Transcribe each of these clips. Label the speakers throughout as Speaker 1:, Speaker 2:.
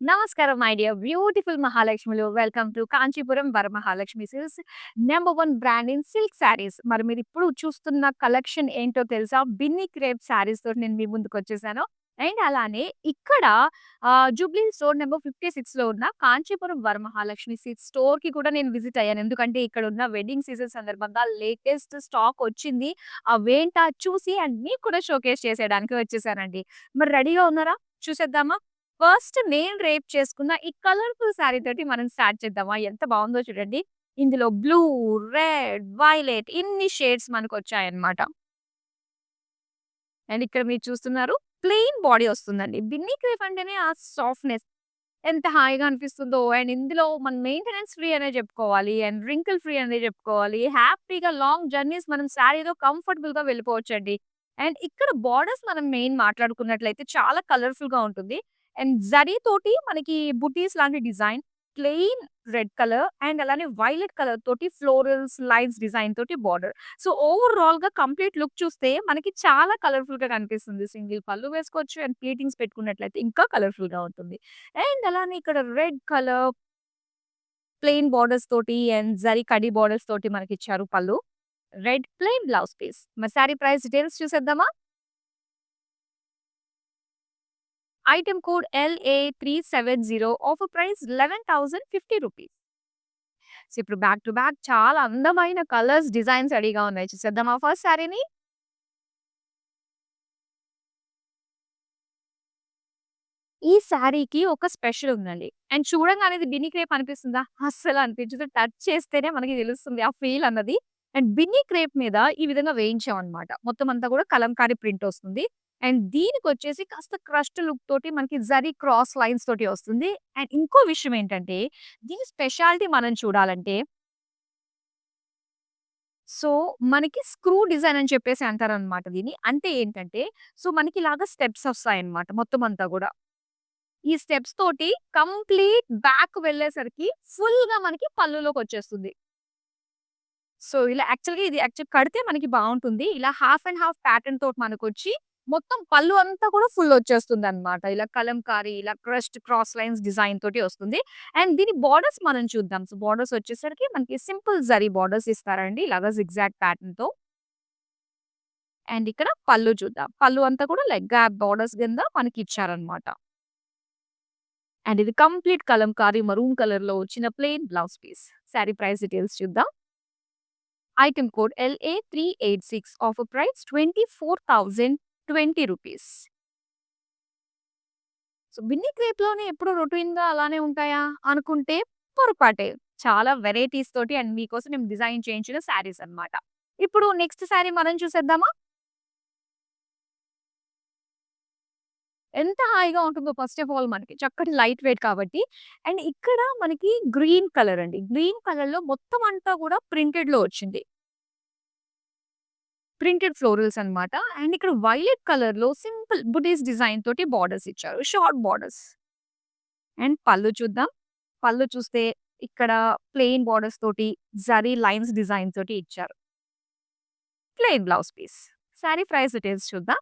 Speaker 1: నమస్కారం my dear beautiful మహాలక్ష్మిలు. Welcome to Kanchipuram Varamahalakshmi silks. Number 1 brand in silk saris. మరి మీరిప్పుడు చూస్తున్న కలెక్షన్ ఏంటో తెలుసా? బిన్ని క్రేప్ శారీస్ తోటి నేను మీ ముందుకొచ్చేసాను. అండ్ అలానే ఇక్కడ జూబ్లీ స్టోర్ నంబర్ 56లో ఉన్న కాంచీపురం వరమహాలక్ష్మి సిల్క్స్ స్టోర్‌కి కూడా నేను విజిట్ అయ్యాను. ఎందుకంటే ఇక్కడ ఉన్న వెడ్డింగ్ సీజన్ సందర్భంగా లేటెస్ట్ స్టాక్ వచ్చింది. అవేంటా చూసి అండ్ మీకు కూడా షోకేస్ చేసేయడానికి వచ్చేసానండి. మరి రెడీగా ఉన్నారా? చూసేద్దామా? ఫస్ట్ నేను రేప్ చేసుకున్న ఈ కలర్‌ఫుల్ శారీ తోటి మనం స్టార్ట్ చేద్దామా? ఎంత బావుందో చూడండి. ఇందులో బ్లూ, రెడ్, వైలెట్ ఇన్ని షేడ్స్ మనకొచ్చాయన్నమాట. అండ్ ఇక్కడ మీరు చూస్తున్నారు ప్లెయిన్ బాడీ వస్తుందండి. బిన్నీ క్రేప్ అంటేనే ఆ సాఫ్ట్‌నెస్ ఎంత హాయిగా అనిపిస్తుందో. అండ్ ఇందులో మన మెయింటెనెన్స్ ఫ్రీ అనే చెప్పుకోవాలి. అండ్ రింకిల్ ఫ్రీ అనే చెప్పుకోవాలి. హ్యాపీగా లాంగ్ జర్నీస్ మనం శారీలో కంఫర్టబుల్‌గా వెళ్ళిపోవచ్చండి. అండ్ ఇక్కడ బోర్డర్స్ మనం మెయిన్ మాట్లాడుకున్నట్లయితే చాలా కలర్‌ఫుల్‌గా ఉంటుంది. అండ్ జరీ తోటి మనకి బుటీస్ లాంటి design, plain red colour and అలానే వైలెట్ కలర్ తోటి ఫ్లోరల్స్, లైన్స్ డిజైన్ తోటి బోర్డర్. సో, ఓవరాల్‌గా కంప్లీట్ లుక్ చూస్తే మనకి చాలా కలర్‌ఫుల్‌గా కనిపిస్తుంది. సింగిల్ పళ్ళు వేసుకోవచ్చు అండ్ ప్లీటింగ్స్ పెట్టుకున్నట్లయితే ఇంకా కలర్‌ఫుల్‌గా ఉంటుంది. అండ్ అలానే ఇక్కడ రెడ్ కలర్ ప్లెయిన్ బోర్డర్స్ తోటి అండ్ జరీ కడ్డీ బోర్డర్స్ తోటి మనకిచ్చారు పళ్ళు. Red plain blouse piece. మరి సారీ ప్రైస్ డీటెయిల్స్ చూసేద్దామా? Item code LA370 offer price ₹11,050. So, ఇప్పుడు బ్యాక్ టు బ్యాక్ చాలా అందమైన కలర్స్, డిజైన్స్ రెడీగా ఉన్నాయి. చూసేద్దామా ఫస్ట్ సారీని? ఈ శారీకి ఒక స్పెషల్ ఉందండి. అండ్ చూడంగానే ఇది బిన్ని క్రేప్ అనిపిస్తుందా? అస్సలు అనిపించదు. టచ్ చేస్తేనే మనకి తెలుస్తుంది ఆ ఫీల్ అన్నది. అండ్ బిన్ని క్రేప్ మీద ఈ విధంగా వేయించామన్నమాట. మొత్తం అంతా కూడా కలంకారీ ప్రింట్ వస్తుంది. అండ్ దీనికొచ్చేసి కాస్త క్రష్డ్ లుక్ తోటి మనకి జరీ క్రాస్ లైన్స్ తోటి వస్తుంది. అండ్ ఇంకో విషయం ఏంటంటే దీని స్పెషాలిటీ మనం చూడాలంటే సో, మనకి స్క్రూ డిజైన్ అని చెప్పేసి అంటారన్నమాట దీన్ని. అంటే ఏంటంటే సో, మనకి ఇలాగా స్టెప్స్ వస్తాయన్నమాట మొత్తం అంతా గూడా. ఈ స్టెప్స్ తోటి కంప్లీట్ బ్యాక్ వెళ్ళేసరికి ఫుల్‌గా మనకి పళ్ళులోకొచ్చేస్తుంది. సో, ఇలా యాక్చువల్‌గా ఇది కడితే మనకి బావుంటుంది. ఇలా హాఫ్ అండ్ హాఫ్ ప్యాటర్న్ తోటి మనకొచ్చి మొత్తం పళ్ళు అంతా కూడా ఫుల్ వచ్చేస్తుందన్నమాట. ఇలా కలంకారీ, ఇలా క్రస్ట్ క్రాస్ లైన్స్ డిజైన్ తోటి వస్తుంది. అండ్ దీని బోర్డర్స్ మనం చూద్దాం. సో, బోర్డర్స్ వచ్చేసరికి మనకి సింపుల్ జరీ బోర్డర్స్ ఇస్తారండి. ఇలాగా జిగ్‌జాగ్ ప్యాటర్న్‌తో. అండ్ ఇక్కడ పళ్ళు చూద్దాం. పళ్ళు అంతా కూడా లైక్ గ్యాప్ బోర్డర్స్ కింద మనకిచ్చారన్నమాట. అండ్ ఇది కంప్లీట్ కలంకారీ మరూన్ కలర్‌లో వచ్చిన plain blouse piece. Sari price details చూద్దాం. Item code LA386 offer price ₹24,020. So, Binny క్రేప్‌లోనే ఎప్పుడు రొటీన్‌గా అలానే ఉంటాయా అనుకుంటే పొరపాటే. చాలా వెరైటీస్ తోటి అండ్ మీకోసం మేము డిజైన్ చేయించిన శారీస్ అన్నమాట. ఇప్పుడు నెక్స్ట్ శారీ మనం చూసేద్దామా? ఎంత హాయిగా ఉంటుందో ఫస్ట్ ఆఫ్ ఆల్ మనకి. చక్కటి లైట్ వెయిట్ కాబట్టి. అండ్ ఇక్కడ మనకి గ్రీన్ కలర్ అండి. గ్రీన్ కలర్‌లో మొత్తం అంతా కూడా ప్రింటెడ్‌లో వచ్చింది. ప్రింటెడ్ ఫ్లోరల్స్ అన్నమాట. అండ్ ఇక్కడ వైలెట్ కలర్‌లో సింపుల్ బుటీస్ డిజైన్ తోటి బోర్డర్స్ ఇచ్చారు. Short borders. అండ్ పళ్ళు చూద్దాం. పళ్ళు చూస్తే ఇక్కడ ప్లెయిన్ బోర్డర్స్ తోటి జరీ లైన్స్ డిజైన్ తోటి ఇచ్చారు. Plain blouse piece. Sari price details చూద్దాం.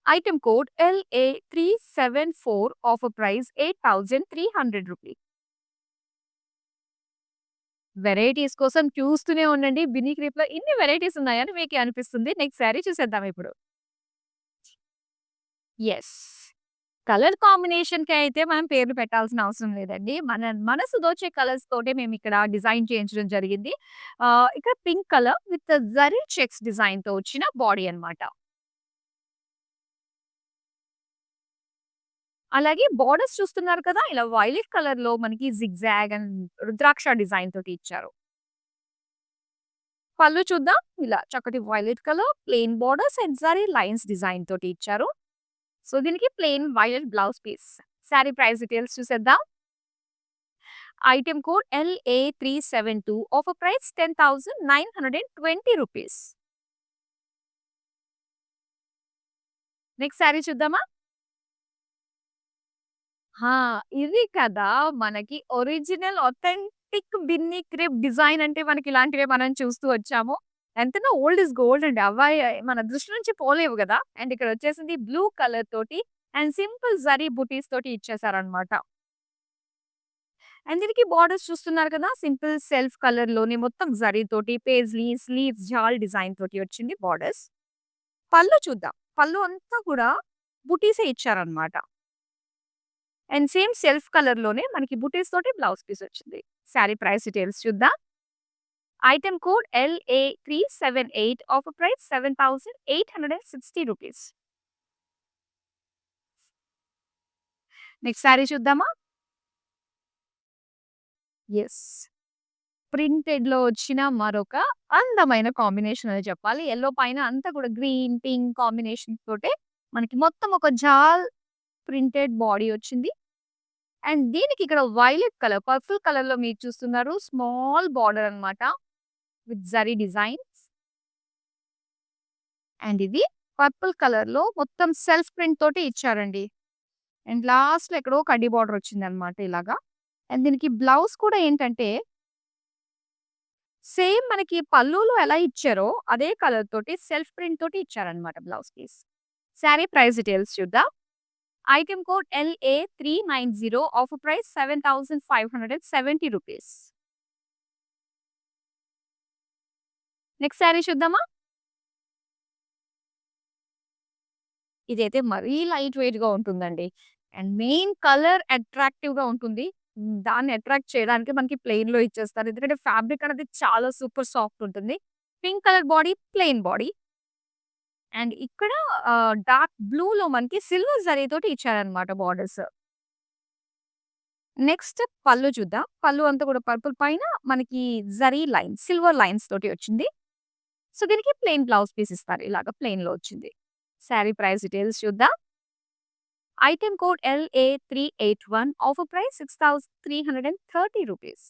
Speaker 1: Item code LA374 offer price ₹8,300. Varieties కోసం చూస్తూనే ఉండండి. బిన్నీ క్రేప్‌లో ఇన్ని వెరైటీస్ ఉన్నాయని మీకే అనిపిస్తుంది. నెక్స్ట్ సారీ చూసేద్దాం ఇప్పుడు. యెస్. కలర్ కాంబినేషన్‌కి అయితే మనం పేర్లు పెట్టాల్సిన అవసరం లేదండి. మన మనసు దోచే కలర్స్ తోటే మేమిక్కడ డిజైన్ చేయించడం జరిగింది. ఇక్కడ pink colour with zari checks డిజైన్‌తో వచ్చిన బాడీ అన్నమాట. అలాగే బోర్డర్స్ చూస్తున్నారు కదా! ఇలా వైలెట్ కలర్‌లో మనకి జిగ్‌జాగ్ అండ్ రుద్రాక్ష డిజైన్ తోటి ఇచ్చారు. పళ్ళు చూద్దాం. ఇలా చక్కటి violet colour, plain borders and zari lines design తోటి ఇచ్చారు. సో, దీనికి plain violet blouse piece. Sari price details చూసేద్దాం. Item code LA372 offer price ₹10,920. Next sari చూద్దామా? ఆ! ఇది కదా మనకి original authentic Binny crepe design అంటే మనకి ఇలాంటివే మనం చూస్తూ వచ్చాము. ఎంతైనా ఓల్డ్ ఈస్ గోల్డ్ అండి. అవ్వాయి మన దృష్టి నుంచి పోలేవు గదా! అండ్ ఇక్కడ వచ్చేసింది బ్లూ కలర్ తోటి అండ్ సింపుల్ జరీ బుటీస్ తోటి ఇచ్చేసారనమాట. అండ్ దీనికి బోర్డర్స్ చూస్తున్నారు కదా! సింపుల్ సెల్ఫ్ కలర్‌లోనే మొత్తం జరీతోటి పేజ్‌లీ, స్లీవ్స్, జాల్ డిజైన్ తోటి వచ్చింది బోర్డర్స్. పళ్ళు చూద్దాం. పళ్ళు అంతా కూడా బుటీసే ఇచ్చారనమాట. అండ్ సేమ్ సెల్ఫ్ కలర్‌లోనే మనకి బుటీస్ తోటి బ్లౌజ్ పీస్ వచ్చింది. శారీ ప్రైస్ డీటెయిల్స్ చూద్దాం. Item code LA378 offer price ₹7,860. Next sari చూద్దామా? యెస్. ప్రింటెడ్‌లో వచ్చిన మరొక అందమైన కాంబినేషన్ అని చెప్పాలి. యెల్లో పైన అంతా కూడా గ్రీన్, పింక్ కాంబినేషన్ తోటే మనకి మొత్తం ఒక జాల్ ప్రింటెడ్ బాడీ వచ్చింది. అండ్ దీనికి ఇక్కడ వైలెట్ కలర్, పర్పుల్ కలర్‌లో మీరు చూస్తున్నారు. స్మాల్ బార్డర్ అన్నమాట. With zari designs. అండ్ ఇది పర్పుల్ కలర్‌లో మొత్తం సెల్ఫ్ ప్రింట్ తోటి ఇచ్చారండి. అండ్ లాస్ట్‌లో ఎక్కడో కడ్డీ బార్డర్ వచ్చిందన్నమాట ఇలాగా. అండ్ దీనికి బ్లౌజ్ కూడా ఏంటంటే సేమ్ మనకి పల్లులో ఎలా ఇచ్చారో అదే కలర్ తోటి సెల్ఫ్ ప్రింట్ తోటి ఇచ్చారన్నమాట blouse piece. Sari price details చూద్దాం. Item code LA390 offer price ₹7,570. Next sari చూద్దామా? ఇదైతే మరీ లైట్ వెయిట్‌గా ఉంటుందండి. అండ్ మెయిన్ కలర్ అట్రాక్టివ్‌గా ఉంటుంది. దాన్ని అట్రాక్ట్ చేయడానికి మనకి ప్లెయిన్‌లో ఇచ్చేస్తారు. ఎందుకంటే ఫ్యాబ్రిక్ అనేది చాలా సూపర్ సాఫ్ట్ ఉంటుంది. Pink colour body, plain body. And ఇక్కడ డార్క్ బ్లూలో మనకి సిల్వర్ జరీతోటి ఇచ్చారన్నమాట బోర్డర్స్. నెక్స్ట్ పళ్ళు చూద్దాం. పళ్ళు అంతా కూడా పర్పుల్ పైన మనకి జరీ లైన్స్, సిల్వర్ లైన్స్ తోటి వచ్చింది. సో, దీనికి ప్లెయిన్ బ్లౌజ్ పీస్ ఇస్తారు. ఇలాగ ప్లెయిన్‌లో వచ్చింది. శారీ ప్రైస్ డీటెయిల్స్ చూద్దాం. Item code LA381 offer price ₹6,330.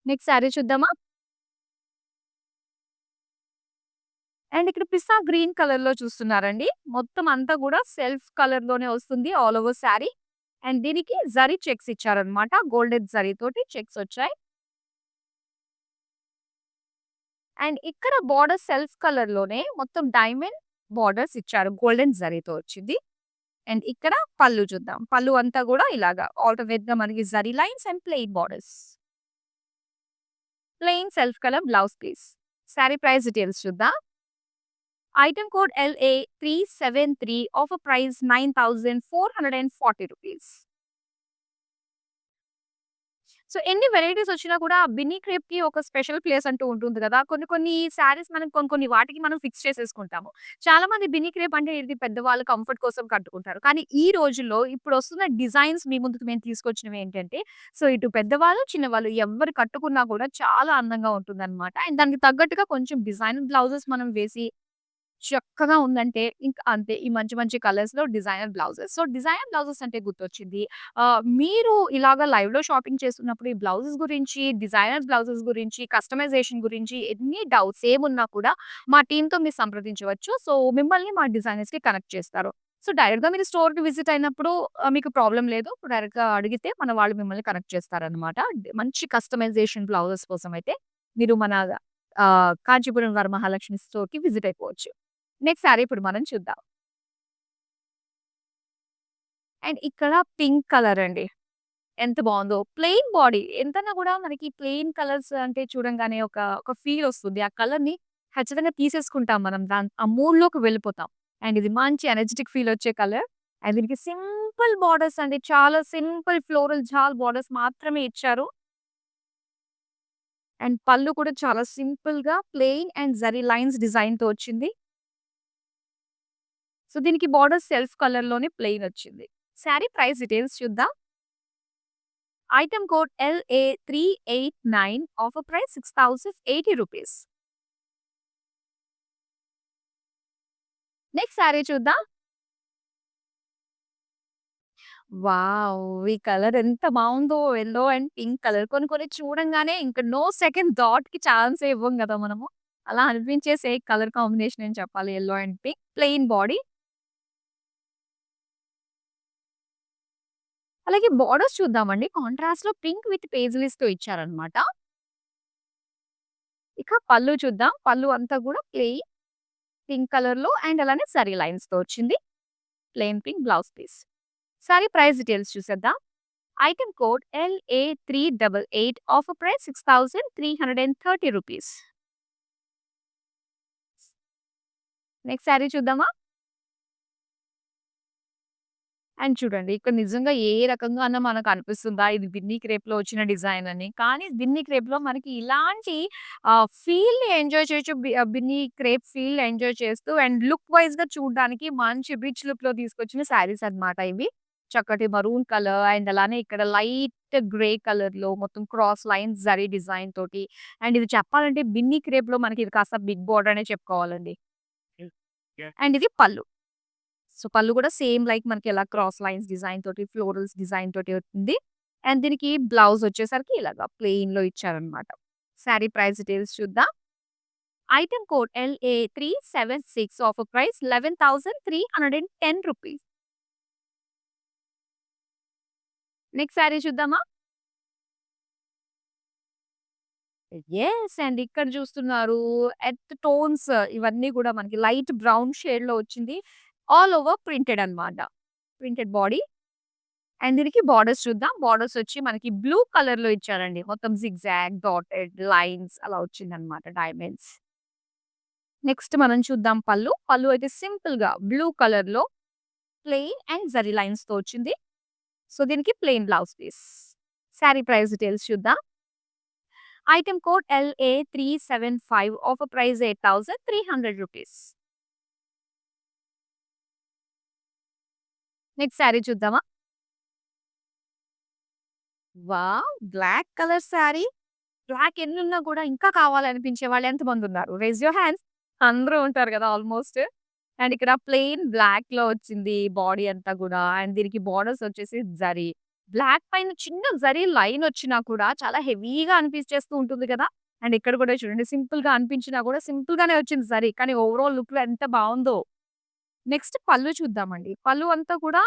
Speaker 1: Next sari చూద్దామా? అండ్ ఇక్కడ పిస్తా గ్రీన్ కలర్‌లో చూస్తున్నారండి. మొత్తం అంతా కూడా సెల్ఫ్ కలర్‌లోనే వస్తుంది ఆల్ ఓవర్ శారీ. అండ్ దీనికి జరీ చెక్స్ ఇచ్చారన్నమాట. గోల్డెన్ జరీతోటి చెక్స్ వచ్చాయి. అండ్ ఇక్కడ బోర్డర్ సెల్ఫ్ కలర్‌లోనే మొత్తం డైమండ్ బోర్డర్స్ ఇచ్చారు. గోల్డెన్ జరీతో వచ్చింది. అండ్ ఇక్కడ పళ్ళు చూద్దాం. పళ్ళు అంతా కూడా ఇలాగా ఆల్టర్‌నేట్‌గా మనకి zari lines and plain borders. Plain self colour blouse piece. Sari price details చూద్దాం. Item code LA373 offer price ₹9,440. So, ఎన్ని వెరైటీస్ వచ్చినా కూడా బిన్నీ క్రేప్‌కి ఒక స్పెషల్ ప్లేస్ అంటూ ఉంటుంది కదా! కొన్ని కొన్ని శారీస్ మనం కొన్ని కొన్ని వాటికి మనం ఫిక్స్ చేసేసుకుంటాము. చాలామంది బిన్నీ క్రేప్ అంటే ఇది పెద్దవాళ్ళు కంఫర్ట్ కోసం కట్టుకుంటారు. కానీ ఈ రోజుల్లో ఇప్పుడొస్తున్న డిజైన్స్ మీ ముందుకు మేము తీసుకొచ్చినవి ఏంటంటే, సో, ఇటు పెద్దవాళ్ళు, చిన్నవాళ్ళు ఎవ్వరు కట్టుకున్నా కూడా చాలా అందంగా ఉంటుందన్నమాట. అండ్ దానికి తగ్గట్టుగా కొంచెం డిజైనర్ బ్లౌజెస్ మనం వేసి చక్కగా ఉందంటే ఇంక అంతే. ఈ మంచి మంచి కలర్స్‌లో designer blouses. So, designer blouses అంటే గుర్తొచ్చింది. మీరు ఇలాగ లైవ్‌లో షాపింగ్ చేస్తున్నప్పుడు ఈ బ్లౌజెస్ గురించి, డిజైనర్ బ్లౌజెస్ గురించి, కస్టమైజేషన్ గురించి ఎన్ని డౌట్స్ ఏమున్నా కూడా మా టీమ్‌తో మీరు సంప్రదించవచ్చు. సో, మిమ్మల్ని మా డిజైనర్స్‌కి కనెక్ట్ చేస్తారు. సో, డైరెక్ట్‌గా మీరు స్టోర్‌కి విజిట్ అయినప్పుడు మీకు ప్రాబ్లమ్ లేదు. డైరెక్ట్‌గా అడిగితే మన వాళ్ళు మిమ్మల్ని కనెక్ట్ చేస్తారనమాట. మంచి కస్టమైజేషన్ బ్లౌజెస్ కోసం అయితే మీరు మన కాంచీపురం వరమహాలక్ష్మి స్టోర్‌కి విజిట్ అయిపోవచ్చు. నెక్స్ట్ సారీ ఇప్పుడు మనం చూద్దాం. అండ్ ఇక్కడ పింక్ కలర్ అండి. ఎంత బావుందో. ప్లెయిన్ బాడీ ఎంతన్నా గూడా మనకి ప్లెయిన్ కలర్స్ అంటే చూడంగానే ఒక ఫీల్ ఒస్తుంది. ఆ కలర్‌ని ఖచ్చితంగా తీసేసుకుంటాం మనం. ఆ మూడ్‌లోకి వెళ్ళిపోతాం. అండ్ ఇది మంచి ఎనర్జిటిక్ ఫీల్ వచ్చే కలర్. అండ్ దీనికి సింపుల్ బోర్డర్స్ అండి. చాలా సింపుల్ ఫ్లోరల్ జాల్ బోర్డర్స్ మాత్రమే ఇచ్చారు. అండ్ పళ్ళు కూడా చాలా సింపుల్‌గా ప్లెయిన్ అండ్ జరీ లైన్స్ డిజైన్‌తో వచ్చింది. సో, దీనికి బోర్డర్ సెల్ఫ్ కలర్‌లోనే ప్లెయిన్ వచ్చింది. శారీ ప్రైస్ డీటెయిల్స్ చూద్దాం. Item code LA389 offer price ₹6,080. Next sari చూద్దాం. వావ్! ఈ కలర్ ఎంత బావుందో యెల్లో అండ్ పింక్ కలర్. కొన్ని కొన్ని చూడంగానే ఇంక నో సెకండ్ థాట్‌కి ఛాన్సే ఇవ్వం గదా! మనము. అలా అనిపించేసే కలర్ కాంబినేషన్ అని చెప్పాలి. Yellow and pink. Plain body. అలాగే బోర్డర్స్ చూద్దామండి. కాంట్రాస్ట్‌లో పింక్ విత్ పేజ్‌లీస్‌తో ఇచ్చారన్నమాట. ఇక పళ్ళు చూద్దాం. పళ్ళు అంతా గూడా ప్లెయిన్. పింక్ కలర్‌లో అండ్ అలానే జరీ లైన్స్‌తో వచ్చింది. Plain pink blouse piece. Sari price details చూసేద్దాం. Item code LA388 offer price ₹6,330. Next sari చూద్దామా? అండ్ చూడండి ఇక్కడ నిజంగా ఏ రకంగా అన్నా మనకు అనిపిస్తుందా ఇది బిన్నీ క్రేప్‌లో వచ్చిన డిజైన్ అని. కానీ బిన్నీ క్రేప్‌లో మనకి ఇలాంటి ఫీల్‌ని ఎంజాయ్ చేయొచ్చు. బిన్నీ క్రేప్ ఫీల్ ఎంజాయ్ చేస్తూ అండ్ లుక్ వైస్‌గా చూడడానికి మంచి రిచ్ లుక్‌లో తీసుకొచ్చిన శారీస్ అన్నమాట ఇవి. చక్కటి మరూన్ కలర్ అండ్ అలానే ఇక్కడ లైట్ గ్రే కలర్‌లో మొత్తం క్రాస్ లైన్స్ జరీ డిజైన్ తోటి అండ్ ఇది చెప్పాలంటే బిన్నీ క్రేప్‌లో మనకి ఇది కాస్త బిగ్ బోర్డర్ అనే చెప్పుకోవాలండి. అండ్ ఇది పళ్ళు. సో, పళ్ళు కూడా సేమ్ లైక్ మనకి ఎలా క్రాస్ లైన్స్ డిజైన్ తోటి, ఫ్లోరల్స్ డిజైన్ తోటి వచ్చింది. అండ్ దీనికి బ్లౌజ్ వచ్చేసరికి ఇలాగా ప్లెయిన్‌లో ఇచ్చారనమాట. సారీ ప్రైస్ డీటెయిల్స్ చూద్దాం. Item code LA376 offer price ₹11,310. Next sari చూద్దామా? యెస్. అండ్ ఇక్కడ చూస్తున్నారు ఎర్త్ టోన్స్ ఇవన్నీ కూడా మనకి లైట్ బ్రౌన్ షేడ్‌లో వచ్చింది. ఆల్ ఓవర్ ప్రింటెడ్ అన్నమాట. ప్రింటెడ్ బాడీ అండ్ దీనికి బోర్డర్స్ చూద్దాం. బోర్డర్స్ వచ్చి మనకి బ్లూ కలర్‌లో ఇచ్చారండి. మొత్తం జిగ్‌జాగ్, డాటెడ్ లైన్స్ అలా వచ్చిందన్నమాట డైమండ్స్. నెక్స్ట్ మనం చూద్దాం పళ్ళు. పళ్ళు అయితే సింపుల్‌గా బ్లూ కలర్‌లో ప్లెయిన్ అండ్ జరీ లైన్స్‌తో వచ్చింది. సో, దీనికి plain blouse piece. Sari price details చూద్దాం. Item code LA375 offer price ₹8,300. Next sari చూద్దామా? Wow! Black colour sari. Black ఎన్నున్నా కూడా ఇంకా కావాలనిపించే వాళ్ళు ఎంతమందున్నారు? Rise your hands. అందరూ ఉంటారు గదా! ఆల్‌మోస్ట్. అండ్ ఇక్కడ ప్లెయిన్ బ్లాక్‌లో వచ్చింది బాడీ అంతా గూడా. అండ్ దీనికి బోర్డర్స్ వచ్చేసి జరీ. బ్లాక్ పైన చిన్న జరీ లైన్ వచ్చినా కూడా చాలా హెవీగా అనిపించేస్తూ ఉంటుంది గదా! అండ్ ఇక్కడ కూడా చూడండి సింపుల్‌గా అనిపించినా కూడా సింపుల్‌గానే వచ్చింది జరీ. కానీ ఓవరాల్ లుక్‌లో ఎంత బావుందో. నెక్స్ట్ పళ్ళు చూద్దామండి. పళ్ళు అంతా కూడా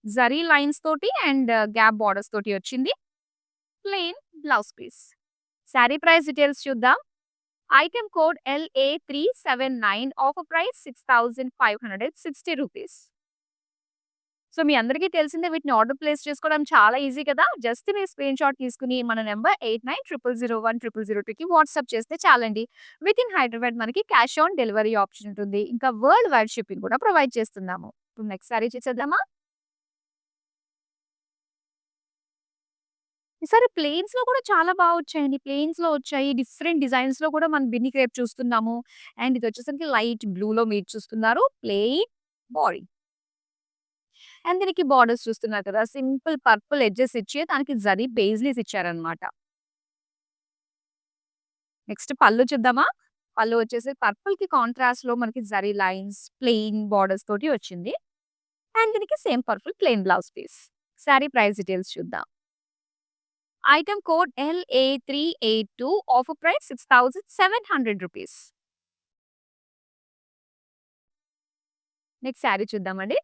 Speaker 1: జరీ లైన్స్ తోటి అండ్ గ్యాప్ బోర్డర్స్ తోటి వచ్చింది. Plain blouse piece. Sari price details చూద్దాం. Item code LA379 offer price ₹6,560. So, మీ అందరికీ తెలిసిందే వీటిని ఆర్డర్ ప్లేస్ చేసుకోవడం చాలా ఈజీ కదా! జస్ట్ మీరు స్క్రీన్‌షాట్ తీసుకొని మన నంబర్ 8900010002కి వాట్సాప్ చేస్తే చాలండి. వితిన్ హైదరాబాద్ మనకి క్యాష్ ఆన్ డెలివరీ ఆప్షన్ ఉంటుంది. ఇంకా వరల్డ్ వైడ్ షిప్పింగ్ కూడా ప్రొవైడ్ చేస్తున్నాము. ఇప్పుడు నెక్స్ట్ సారీ చూసేద్దామా? ఈసారి ప్లెయిన్స్‌లో కూడా చాలా బా వచ్చాయండి. ప్లెయిన్స్‌లో వచ్చాయి. డిఫరెంట్ డిజైన్స్‌లో కూడా మనం బిన్ని క్రేప్ చూస్తున్నాము. అండ్ ఇదొచ్చేసరికి లైట్ బ్లూలో మీరు చూస్తున్నారు. Plain body. అండ్ దీనికి బోర్డర్స్ చూస్తున్నారు కదా! సింపుల్ పర్పుల్ ఎడ్జెస్ ఇచ్చి దానికి జరీ పెయిస్లీస్ ఇచ్చారన్నమాట. నెక్స్ట్ పళ్ళు చూద్దామా? పళ్ళు వచ్చేసి పర్పుల్‌కి కాంట్రాస్ట్‌లో మనకి జరీ లైన్స్, ప్లెయిన్ బోర్డర్స్ తోటి వచ్చింది. అండ్ దీనికి same purple plain blouse piece. Sari price details చూద్దాం. Item code LA382 offer price ₹6,700. Next sari చూద్దామండి.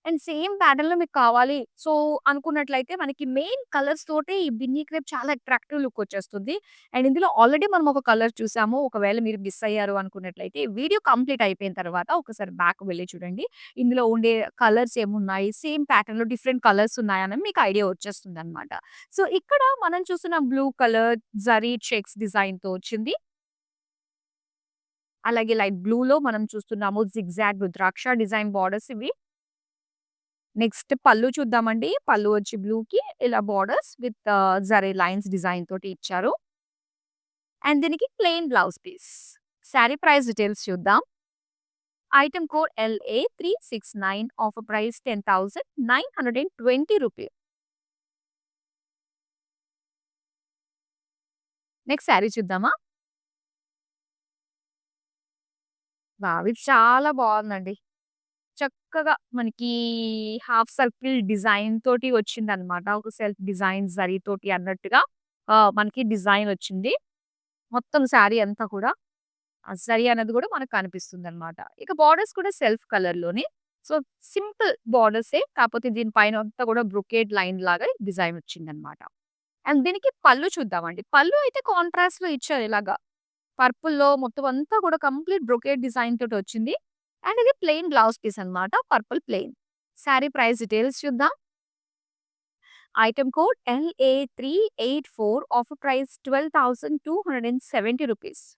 Speaker 1: అండ్ సేమ్ ప్యాటర్న్‌లో మీకు కావాలి సో, అనుకున్నట్లయితే మనకి మెయిన్ కలర్స్ తోటే ఈ బిన్నీ క్రేప్ చాలా అట్రాక్టివ్ లుక్ వచ్చేస్తుంది. అండ్ ఇందులో ఆల్రెడీ మనం ఒక కలర్ చూసాము. ఒకవేళ మీరు మిస్ అయ్యారు అనుకున్నట్లయితే వీడియో కంప్లీట్ అయిపోయిన తర్వాత ఒకసారి బ్యాక్ వెళ్లి చూడండి. ఇందులో ఉండే కలర్స్ ఏమున్నాయి, సేమ్ ప్యాటర్న్‌లో డిఫరెంట్ కలర్స్ ఉన్నాయని మీకు ఐడియా వచ్చేస్తుందన్నమాట. సో, ఇక్కడ మనం చూస్తున్న బ్లూ కలర్ జరీ చెక్స్ డిజైన్‌తో వచ్చింది. అలాగే లైట్ బ్లూలో మనం చూస్తున్నాము జిగ్‌జాగ్ రుద్రాక్ష డిజైన్ బోర్డర్స్ ఇవి. నెక్స్ట్ పళ్ళు చూద్దామండి. పళ్ళు వచ్చి బ్లూకి ఇలా borders with zari lines design తోటి ఇచ్చారు. అండ్ దీనికి plain blouse piece. Sari price details చూద్దాం. Item code LA369 offer price ₹10,920. Next sari చూద్దామా? వావ్! ఇది చాలా బావుందండి. చక్కగా మనకి హాఫ్ సర్కిల్ డిజైన్ తోటి వచ్చిందనమాట. ఒక సెల్ఫ్ డిజైన్ జరీతోటి అన్నట్టుగా మనకి డిజైన్ వచ్చింది. మొత్తం శారీ అంతా కూడా ఆ జరీ అనేది కూడా మనకు కనిపిస్తుందనమాట. ఇక బోర్డర్స్ కూడా సెల్ఫ్ కలర్‌లోనే. సో, సింపుల్ బోర్డర్సే కాకపోతే దీని పైన అంతా కూడా బ్రొకేడ్ లైన్ లాగా డిజైన్ వచ్చిందనమాట. అండ్ దీనికి పళ్ళు చూద్దామండి. పళ్ళు అయితే కాంట్రాస్ట్‌లో ఇచ్చారు ఇలాగా. పర్పుల్‌లో మొత్తం అంతా కూడా కంప్లీట్ బ్రొకేడ్ డిజైన్ తోటొచ్చింది. అండ్ ఇది ప్లెయిన్ బ్లౌజ్ పీస్ అన్నమాట. Purple plain. Sari price details చూద్దాం. Item code LA384 offer price ₹12,270.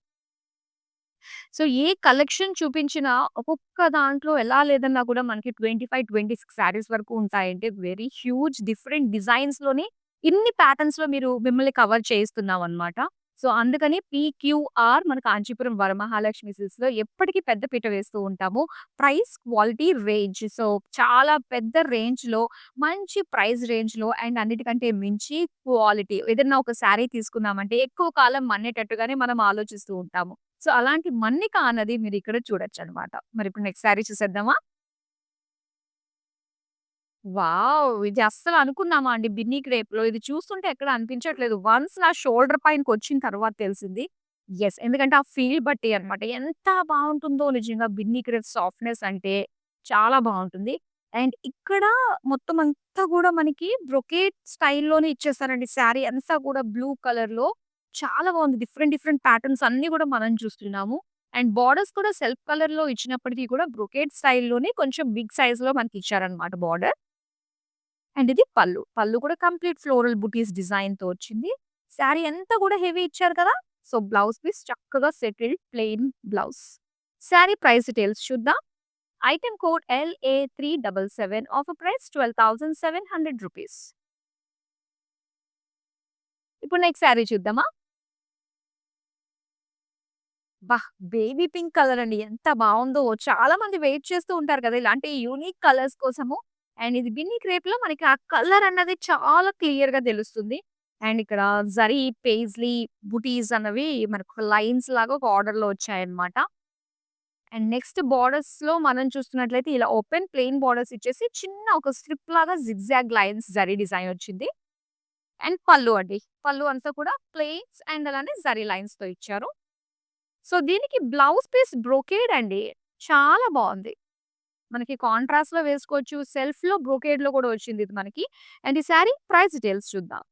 Speaker 1: So, ఏ కలెక్షన్ చూపించినా ఒక్కొక్క దాంట్లో ఎలా లేదన్నా కూడా మనకి 25, 26 శారీస్ వరకు ఉంటాయంటే వెరీ హ్యూజ్ డిఫరెంట్ డిజైన్స్‌లోనే ఇన్ని ప్యాటర్న్స్‌లో మిమ్మల్ని కవర్ చేయిస్తున్నామనమాట. సో, అందుకని పీక్యూఆర్ మన కాంచీపురం వరమహాలక్ష్మి సిల్క్స్‌లో ఎప్పటికి పెద్ద పీట వేస్తూ ఉంటాము. Price, quality, range. సో, చాలా పెద్ద రేంజ్‌లో మంచి ప్రైస్ రేంజ్‌లో అండ్ అన్నిటికంటే మించి క్వాలిటీ. ఏదన్నా ఒక శారీ తీసుకున్నామంటే ఎక్కువ కాలం మన్నేటట్టుగానే మనం ఆలోచిస్తూ ఉంటాము. సో, అలాంటి మన్నిక అన్నది మీరిక్కడ చూడొచ్చనమాట. మరిప్పుడు నెక్స్ట్ శారీ చూసేద్దామా? వావ్! ఇది అస్సలు అనుకున్నామా అండి బిన్నీ క్రేప్‌లో. ఇది చూస్తుంటే ఎక్కడ అనిపించట్లేదు. వన్స్ నా షోల్డర్ పైనకొచ్చిన తర్వాత తెలిసింది. యెస్. ఎందుకంటే ఆ ఫీల్ బట్టి అన్నమాట. ఎంత బావుంటుందో నిజంగా బిన్నీ క్రేప్ సాఫ్ట్‌నెస్ అంటే చాలా బావుంటుంది. అండ్ ఇక్కడ మొత్తం అంతా గూడా మనకి బ్రొకేట్ స్టైల్‌లోనే ఇచ్చేసారండి. శారీ అంతా కూడా బ్లూ కలర్‌లో చాలా బావుంది. డిఫరెంట్ డిఫరెంట్ ప్యాటర్న్స్ అన్నీ గూడా మనం చూస్తున్నాము. అండ్ బోర్డర్స్ కూడా సెల్ఫ్ కలర్‌లో ఇచ్చినప్పటికి కూడా బ్రొకేట్ స్టైల్‌లోనే కొంచెం బిగ్ సైజ్‌లో మనకిచ్చారన్నమాట బోర్డర్. అండ్ ఇది పళ్ళు. పళ్ళు కూడా కంప్లీట్ ఫ్లోరల్ బుటీస్ డిజైన్‌తో వచ్చింది. శారీ అంతా కూడా హెవీ ఇచ్చారు కదా! సో, బ్లౌజ్ పీస్ చక్కగా settled plain blouse. Sari price details చూద్దాం. Item code LA377 offer price ₹12,700. ఇప్పుడు నెక్స్ట్ శారీ చూద్దామా? అబ్బా! బేబీ పింక్ కలర్ అండి. ఎంత బావుందో. చాలా మంది వెయిట్ చేస్తూ ఉంటారు కదా! ఇలాంటి యూనిక్ కలర్స్ కోసము. అండ్ ఇది బిన్నీ క్రేప్‌లో మనకి ఆ కలర్ అన్నది చాలా క్లియర్‌గా తెలుస్తుంది. అండ్ ఇక్కడ జరీ, పేజ్లీ, బుటీస్ అన్నవి మనకు లైన్స్ లాగా ఒక ఆర్డర్‌లో వచ్చాయన్నమాట. అండ్ నెక్స్ట్ బోర్డర్స్‌లో మనం చూస్తున్నట్లయితే ఇలా ఓపెన్ ప్లెయిన్ బోర్డర్స్ ఇచ్చేసి చిన్న ఒక స్ట్రిప్ లాగా జిగ్‌జాగ్ లైన్స్ జరీ డిజైన్ వచ్చింది. అండ్ పళ్ళు అండి. పళ్ళు అంతా కూడా ప్లెయిన్స్ అండ్ అలానే జరీ లైన్స్‌తో ఇచ్చారు. సో, దీనికి బ్లౌజ్ పీస్ బ్రొకేడ్ అండి. చాలా బావుంది. మనకి కాంట్రాస్ట్‌లో వేసుకోవచ్చు. సెల్ఫ్‌లో బ్రొకేడ్‌లో కూడా వచ్చింది ఇది మనకి. అండ్ ఈ శారీ ప్రైస్ డీటెయిల్స్ చూద్దాం.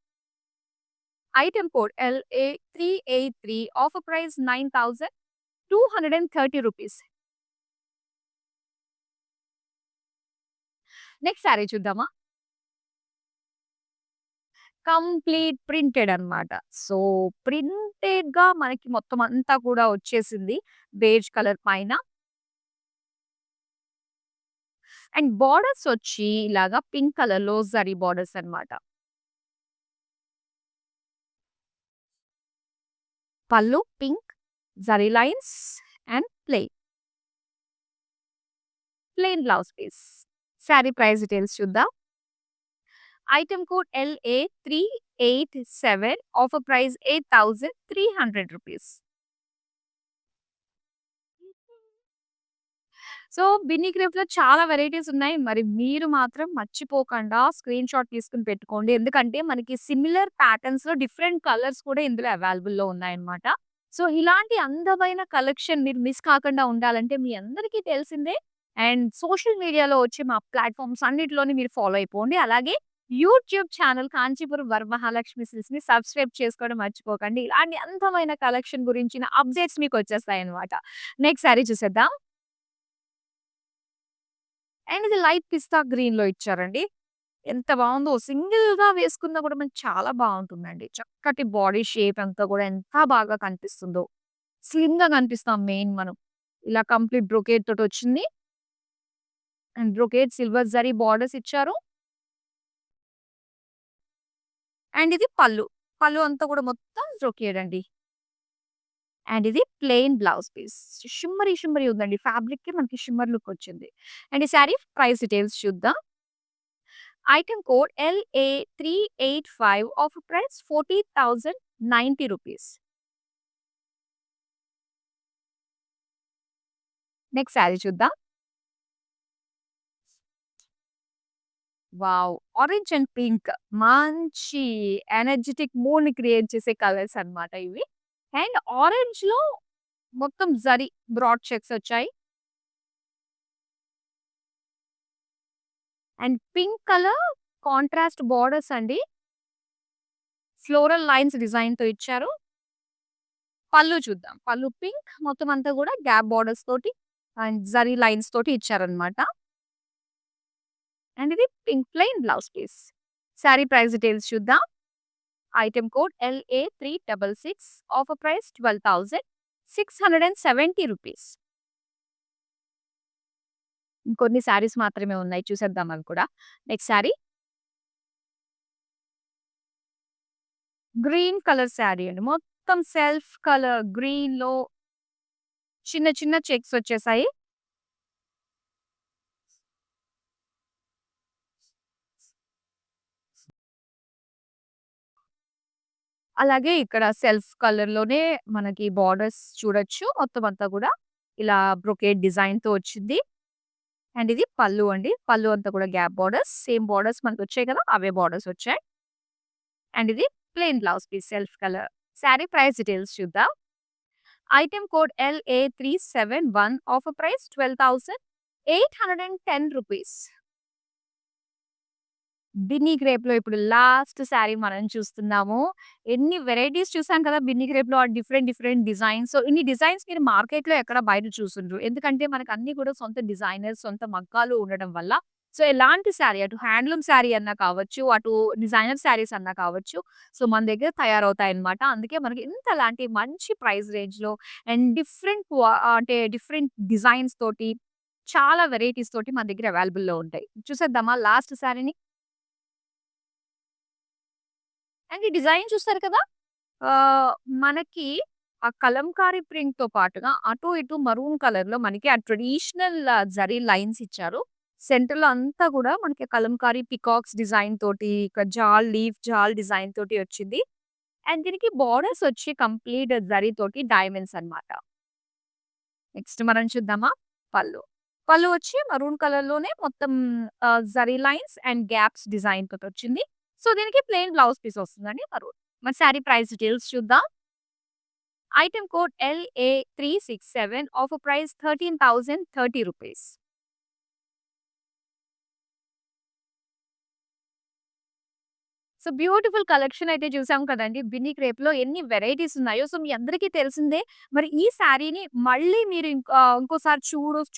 Speaker 1: Item code LA383 offer price ₹9,230. Next sari చూద్దామా? కంప్లీట్ ప్రింటెడ్ అన్నమాట. సో, ప్రింటెడ్‌గా మనకి మొత్తం అంతా కూడా వచ్చేసింది. బేజ్ కలర్ పైన. అండ్ బోర్డర్స్ వచ్చి ఇలాగా పింక్ కలర్‌లో జరీ బోర్డర్స్ అన్నమాట. Pallu pink, zari lines and plain blouse piece. Sari price details చూద్దాం. Item code LA387 offer price ₹8,300. So, Binny క్రేప్‌లో చాలా వెరైటీస్ ఉన్నాయి. మరి మీరు మాత్రం మర్చిపోకుండా స్క్రీన్‌షాట్ తీసుకొని పెట్టుకోండి. ఎందుకంటే మనకి సిమిలర్ ప్యాటర్న్స్‌లో డిఫరెంట్ కలర్స్ కూడా ఇందులో అవైలబుల్‌లో ఉన్నాయన్నమాట. సో, ఇలాంటి అందమైన కలెక్షన్ మీరు మిస్ కాకుండా ఉండాలంటే మీ అందరికీ తెలిసిందే. అండ్ సోషల్ మీడియాలో వచ్చే మా ప్లాట్‌ఫార్మ్స్ అన్నిటిలోని మీరు ఫాలో అయిపోండి. అలాగే యూట్యూబ్ ఛానల్ కాంచీపురం వరమహాలక్ష్మి సిల్క్స్‌ని సబ్స్క్రైబ్ చేసుకోవడం మర్చిపోకండి. ఇలాంటి అందమైన కలెక్షన్ గురించిన అప్డేట్స్ మీకొచ్చేస్తాయన్నమాట. నెక్స్ట్ సారీ చూసేద్దాం. అండ్ ఇది లైట్ పిస్తా గ్రీన్‌లో ఇచ్చారండి. ఎంత బావుందో సింగిల్‌గా వేసుకున్నా కూడా మనకి చాలా బావుంటుందండి. చక్కటి బాడీ షేప్ అంతా కూడా ఎంత బాగా కనిపిస్తుందో. స్లిమ్‌గా కనిపిస్తాం మెయిన్ మనం. ఇలా కంప్లీట్ బ్రొకేడ్ తోటొచ్చింది. And brocade silver zari borders ఇచ్చారు. అండ్ ఇది పళ్ళు. పళ్ళు అంతా కూడా మొత్తం బ్రొకేడ్ అండి. అండ్ ఇది plain blouse piece. Shimmery shimmery ఉందండి. ఫ్యాబ్రిక్‌కి మనకి షిమ్మర్ లుక్ వచ్చింది. అండ్ ఈ సారీ ప్రైస్ డీటెయిల్స్ చూద్దాం. Item code LA385 offer price ₹40,090. Next sari చూద్దాం. వావ్! ఆరెంజ్ అండ్ పింక్ మంచి ఎనర్జిటిక్ మూడ్‌ని క్రియేట్ చేసే కలర్స్ అన్నమాట ఇవి. అండ్ ఆరెంజ్‌లో మొత్తం జరీ బ్రాడ్ చెక్స్ వచ్చాయి. And pink colour contrast borders అండి. ఫ్లోరల్ లైన్స్ డిజైన్‌తో ఇచ్చారు. పళ్ళు చూద్దాం. పళ్ళు పింక్ మొత్తం అంతా కూడా గ్యాప్ బోర్డర్స్ తోటి అండ్ జరీ లైన్స్ తోటి ఇచ్చారనమాట. అండ్ ఇది pink plain blouse piece. Sari price details చూద్దాం. Item code LA366. Offer price 12,670 rupees. ఇంకొన్ని శారీస్ మాత్రమే ఉన్నాయి. చూసేద్దాం అవి కూడా. Next sari green colour sari అండి. మొత్తం సెల్ఫ్ కలర్ గ్రీన్‌లో చిన్న చిన్న చెక్స్ వచ్చేసాయి. అలాగే ఇక్కడ సెల్ఫ్ కలర్‌లోనే మనకి బోర్డర్స్ చూడొచ్చు. మొత్తం అంతా కూడా ఇలా బ్రొకేడ్ డిజైన్‌తో వచ్చింది. అండ్ ఇది పళ్ళు అండి. పళ్ళు అంతా కూడా గ్యాప్ బోర్డర్స్. సేమ్ బోర్డర్స్ మనకొచ్చాయి కదా! అవే బోర్డర్స్ వచ్చాయి. అండ్ ఇది plain blouse piece self colour. Sari price details చూద్దాం. Item code LA371. Offer price 12,810 rupees. Binny క్రేప్‌లో ఇప్పుడు లాస్ట్ శారీ మనం చూస్తున్నాము. ఎన్ని వెరైటీస్ చూసాం కదా! బిన్నీ క్రేప్‌లో డిఫరెంట్ డిఫరెంట్ డిజైన్స్. సో, ఇన్ని డిజైన్స్ మీరు మార్కెట్‌లో ఎక్కడ బయట చూసుండరు. ఎందుకంటే మనకు అన్నీ కూడా సొంత డిజైనర్స్, సొంత మగ్గాలు ఉండడం వల్ల సో, ఎలాంటి శారీ అటు హ్యాండ్లూమ్ శారీ అన్నా కావచ్చు, అటు డిజైనర్ శారీస్ అన్నా కావచ్చు. సో, మన దగ్గర తయారవుతాయన్నమాట. అందుకే మనకి ఇంతలాంటి మంచి ప్రైస్ రేంజ్‌లో అండ్ డిఫరెంట్ అంటే డిఫరెంట్ డిజైన్స్ తోటి చాలా వెరైటీస్ తోటి మన దగ్గర అవైలబుల్‌లో ఉంటాయి. చూసేద్దామా లాస్ట్ శారీని? అండ్ ఈ డిజైన్ చూస్తారు కదా! ఆహ్, మనకి ఆ కలంకారీ ప్రింట్‌తో పాటుగా అటు ఇటు మరూన్ కలర్‌లో మనకి ఆ ట్రెడిషనల్ జరీ లైన్స్ ఇచ్చారు. సెంటర్‌లో అంతా కూడా మనకి కలంకారీ పికాక్స్ డిజైన్ తోటి, ఇక్కడ లీఫ్ జాల్ డిజైన్ తోటి వచ్చింది. అండ్ దీనికి బోర్డర్స్ వచ్చి కంప్లీట్ జరీ తోటి డైమండ్స్ అన్నమాట. నెక్స్ట్ మనం చూద్దామా? పళ్ళు. పళ్ళు వచ్చి మరూన్ కలర్‌లోనే మొత్తం zari lines and gaps design తోటొచ్చింది. సో, దీనికి ప్లెయిన్ బ్లౌజ్ పీస్ వస్తుందండి మరూన్. మరి శారీ ప్రైస్ డీటెయిల్స్ చూద్దాం. Item code LA367. Offer price 13,030 rupees. So, beautiful collection అయితే చూసాం కదండీ! బిన్నీ క్రేప్‌లో ఎన్ని వెరైటీస్ ఉన్నాయో. సో, మీ అందరికీ తెలిసిందే. మరి ఈ శారీని మళ్ళీ మీరు ఇంకోసారి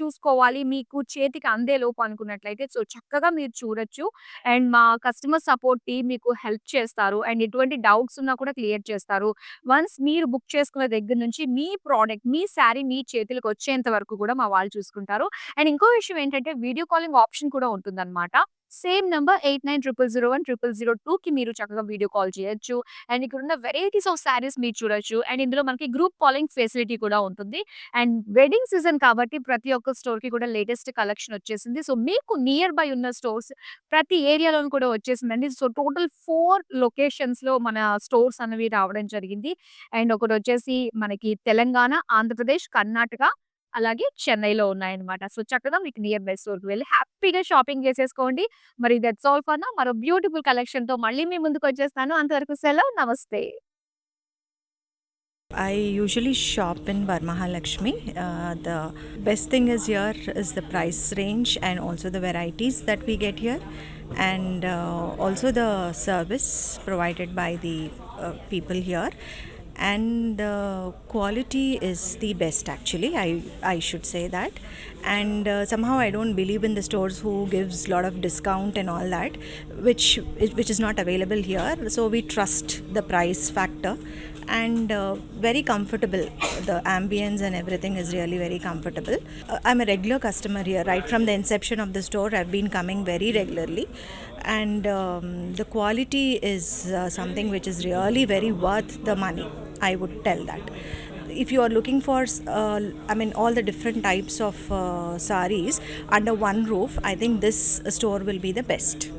Speaker 1: చూసుకోవాలి. మీకు చేతికి అందేలోపు అనుకున్నట్లయితే సో, చక్కగా మీరు చూడొచ్చు. అండ్ మా కస్టమర్ సపోర్ట్ టీమ్ మీకు హెల్ప్ చేస్తారు. అండ్ ఎటువంటి డౌట్స్ ఉన్నా కూడా క్లియర్ చేస్తారు. వన్స్ మీరు బుక్ చేసుకున్న దగ్గర నుంచి మీ ప్రొడక్ట్, మీ శారీ మీ చేతులకి వచ్చేంత వరకు కూడా మా వాళ్ళు చూసుకుంటారు. అండ్ ఇంకో విషయం ఏంటంటే వీడియో కాలింగ్ ఆప్షన్ కూడా ఉంటుందన్నమాట. సేమ్ నంబర్ 8900010002కి మీరు చక్కగా వీడియో కాల్ చేయొచ్చు. అండ్ ఇక్కడున్న వెరైటీస్ ఆఫ్ శారీస్ మీరు చూడొచ్చు. అండ్ ఇందులో మనకి గ్రూప్ కాలింగ్ ఫెసిలిటీ కూడా ఉంటుంది. అండ్ వెడ్డింగ్ సీజన్ కాబట్టి ప్రతి ఒక్క స్టోర్‌కి కూడా లేటెస్ట్ కలెక్షన్ వచ్చేసింది. సో, మీకు నియర్ బై ఉన్న స్టోర్స్ ప్రతి ఏరియాలోను కూడా వచ్చేసిందండి. సో, టోటల్ 4 లొకేషన్స్‌లో మన స్టోర్స్ అనేవి రావడం జరిగింది. అండ్ ఒకటొచ్చేసి మనకి తెలంగాణ, ఆంధ్రప్రదేశ్, కర్ణాటక అలాగే చెన్నైలో ఉన్నాయన్నమాట. సో, చక్కగా మీకు నియర్ బై స్టోర్‌కి వెళ్లి హ్యాపీగా షాపింగ్ చేసేసుకోండి. మరి దట్స్ ఆల్ ఫర్ నౌ. మరో బ్యూటిఫుల్ కలెక్షన్‌తో మళ్ళీ మీ ముందుకొచ్చేస్తాను. అంతవరకు సెలవు. నమస్తే.
Speaker 2: I usually shop in Varmahalakshmi. The best thing is here is the price range and also the varieties that we get here, and also the service provided by the people here. And quality is the best actually. I should say that. And somehow I don't believe in the stores who gives lot of discount and all that, which is not available here. So we trust the price factor. And very comfortable. The ambience and everything is really very comfortable. I'm a regular customer here right from the inception of the store. I've been coming very regularly, and the quality is something which is really very worth the money, I would tell that. If you are looking for all the different types of sarees under one roof, I think this store will be the best.